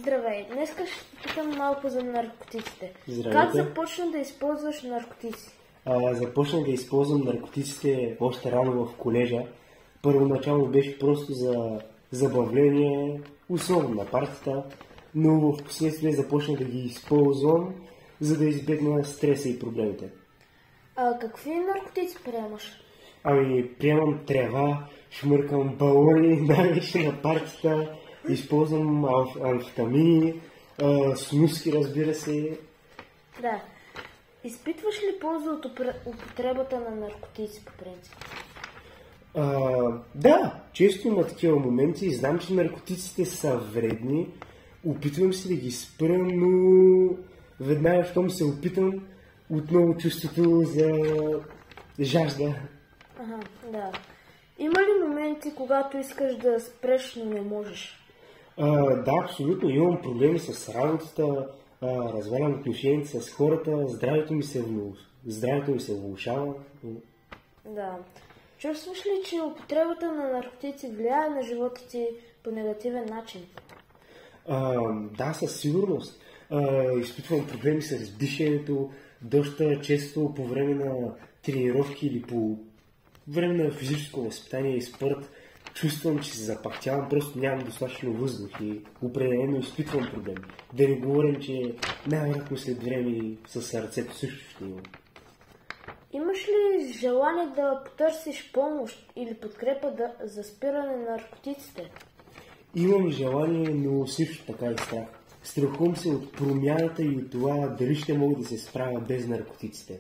Здравей, днес ще питам малко за наркотиците. Здравейте. Как започна да използваш наркотици? Започнах да използвам наркотиците още рано в колежа. Първоначално беше просто за забавление, особено на партията, но в последствие започнах да ги използвам, за да избегна стреса и проблемите. Какви наркотици приемаш? Приемам трева, шмъркам балони, най-вече на партията, използвам амфетамини, снуски, разбира се. Да. Изпитваш ли полза от употребата на наркотици по принцип? Да, често има такива моменти и знам, че наркотиците са вредни. Опитвам се да ги спра, но веднага щом се опитам, отново чувството за жажда. Да. Има ли моменти, когато искаш да спреш, но не можеш? Да, абсолютно. Имам проблеми с работата, развалям отношенията с хората, здравето ми се влошава. Да. Чувстваш ли, че употребата на наркотици влияе на живота ти по негативен начин? Да, със сигурност. Изпитвам проблеми с дишането, доста често по време на тренировки или по време на физическо възпитание и спорт. Чувствам, че се запахтявам, просто нямам достатъчно въздух и определено изпитвам проблеми. Да не говорим, че най-вероятно след време със сърцето също ще имам. Имаш ли желание да потърсиш помощ или подкрепа за спиране на наркотиците? Имам желание, но също така и страх. Страхувам се от промяната и от това дали ще мога да се справя без наркотиците.